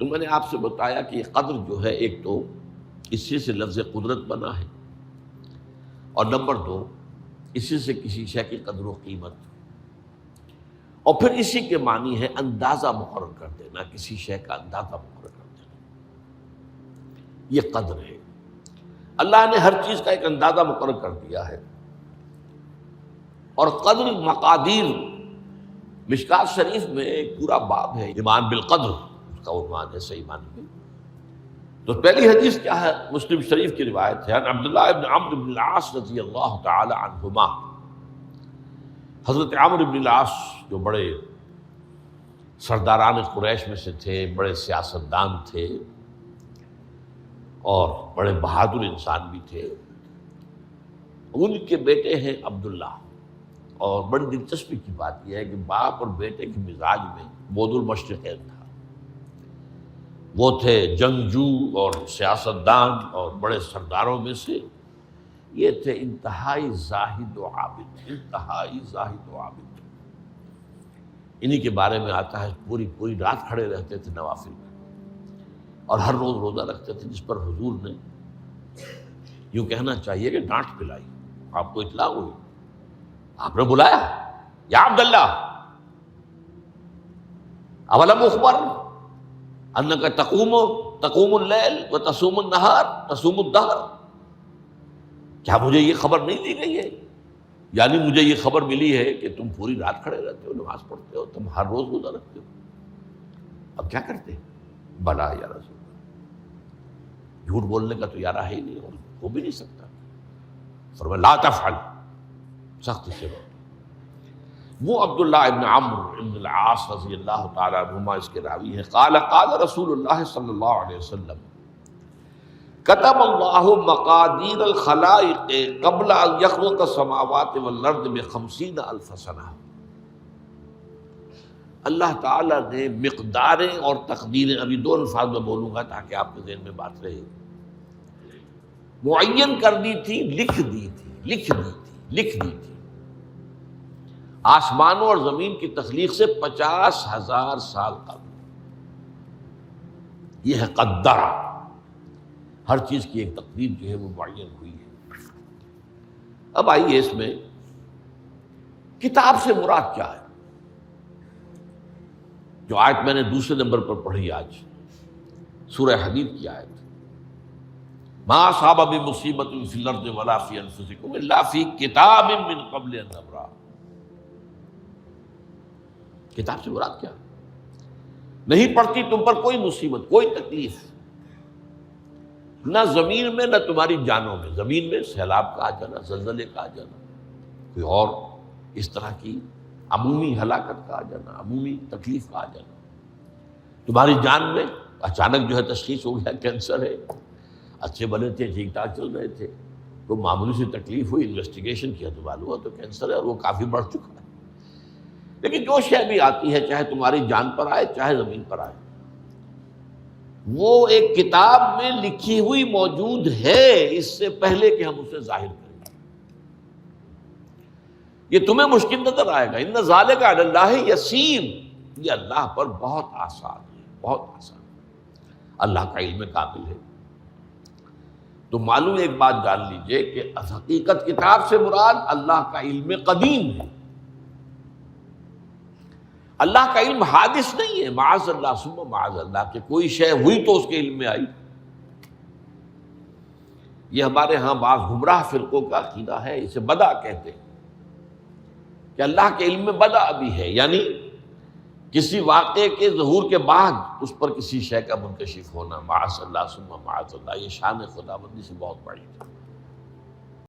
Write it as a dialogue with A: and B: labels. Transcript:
A: میں نے آپ سے بتایا کہ یہ قدر جو ہے، ایک تو اسی سے لفظ قدرت بنا ہے، اور نمبر دو اسی سے کسی شے کی قدر و قیمت، اور پھر اسی کے معنی ہے اندازہ مقرر کر دینا، کسی شے کا اندازہ مقرر کر دینا، یہ قدر ہے۔ اللہ نے ہر چیز کا ایک اندازہ مقرر کر دیا ہے، اور قدر مقادیر، مشکات شریف میں ایک پورا باب ہے ایمان بالقدر، اس کا عنوان ہے صحیح معنی میں۔ تو پہلی حدیث کیا ہے؟ مسلم شریف کی روایت ہے، عن عبداللہ ابن عمرو بن العاص رضی اللہ تعالی عنہما۔ حضرت عمرو بن العاص جو بڑے سرداران قریش میں سے تھے، بڑے سیاستدان تھے اور بڑے بہادر انسان بھی تھے، ان کے بیٹے ہیں عبداللہ۔ اور بڑی دلچسپی کی بات یہ ہے کہ باپ اور بیٹے کے مزاج میں بود المشرقین تھا، وہ تھے جنگجو اور سیاستدان اور بڑے سرداروں میں سے، یہ تھے انتہائی زاہد و عابد، انتہائی زاہد و عابد۔ انہی کے بارے میں آتا ہے پوری رات کھڑے رہتے تھے نوافل میں، اور ہر روز روزہ رکھتے تھے، جس پر حضور نے یوں کہنا چاہیے کہ ڈانٹ پلائی۔ آپ کو اطلاع ہوئی، آپ نے بلایا، یا عبداللہ اولم اخبر انک تقوم اللیل و تصوم النہار تصوم الدہر، کیا مجھے یہ خبر نہیں دی گئی ہے؟ یعنی مجھے یہ خبر ملی ہے کہ تم پوری رات کھڑے رہتے ہو، نماز پڑھتے ہو، تم ہر روز روزہ رکھتے ہو، اب کیا کرتے؟ بلا یا رسول اللہ، جھوٹ بولنے کا تو یارہ ہے ہی نہیں، اور ہو بھی نہیں سکتا۔ فرمایا لا تفعل، سختی سے روکو۔ وہ عبداللہ ابن عمرو ابن العاص رضی اللہ تعالیٰ عنہما اس کے راوی ہیں، قال رسول اللہ صلی اللہ علیہ وسلم کتب اللہ مقادیر الخلائق قبل ان یخلق السماوات والارض ب50,000 سنہ۔ اللہ تعالیٰ نے مقداریں اور تقدیریں، ابھی دو الفاظ میں بولوں گا تاکہ آپ کے ذہن میں بات رہے، معین کر دی تھی، لکھ دی تھی۔ آسمانوں اور زمین کی تخلیق سے 50,000 سال قبل، یہ ہے قدر۔ ہر چیز کی ایک تقدیر جو ہے وہ معین ہوئی ہے۔ اب آئیے اس میں کتاب سے مراد کیا ہے؟ جو آیت میں نے دوسرے نمبر پر پڑھی آج، سورہ حدید کی آیت، ما اصاب من مصیبۃ فی الارض ولا فی انفسکم الا فی کتاب من قبل ان نبرأ۔ کتاب سے مراد کیا؟ نہیں پڑتی تم پر کوئی مصیبت، کوئی تکلیف، نہ زمین میں نہ تمہاری جانوں میں۔ زمین میں سیلاب کا آ جانا، زلزلے کا آ جانا، کوئی اور اس طرح کی عمومی ہلاکت کا آ جانا، عمومی تکلیف کا آ جانا۔ تمہاری جان میں اچانک جو ہے تشخیص ہو گیا کینسر ہے، اچھے بنے تھے، ٹھیک ٹھاک چل رہے تھے، کوئی معمولی سی تکلیف ہوئی، انویسٹیگیشن کیا تو معلوم ہوا تو کینسر ہے، اور وہ کافی بڑھ چکا ہے۔ لیکن جو شے بھی آتی ہے، چاہے تمہاری جان پر آئے چاہے زمین پر آئے، وہ ایک کتاب میں لکھی ہوئی موجود ہے، اس سے پہلے کہ ہم اسے ظاہر کریں۔ یہ تمہیں مشکل نظر آئے گا، ان ذالک علی اللہ یسیر، یہ اللہ پر بہت آسان ہے، بہت آسان ہے، اللہ کا علم کامل ہے۔ تو معلوم ایک بات جان لیجئے کہ حقیقت کتاب سے مراد اللہ کا علم قدیم ہے۔ اللہ کا علم حادث نہیں ہے، معاذ اللہ ثم معاذ اللہ، کہ کوئی شے ہوئی تو اس کے علم میں آئی۔ یہ ہمارے ہاں بعض گمراہ فرقوں کا عقیدہ ہے، اسے بدع کہتے ہیں، کہ اللہ کے علم میں بدع بھی ہے، یعنی کسی واقعے کے ظہور کے بعد اس پر کسی شے کا منکشف ہونا، معاذ اللہ ثم معاذ اللہ، یہ شان خداوندی سے بہت بڑی ہے۔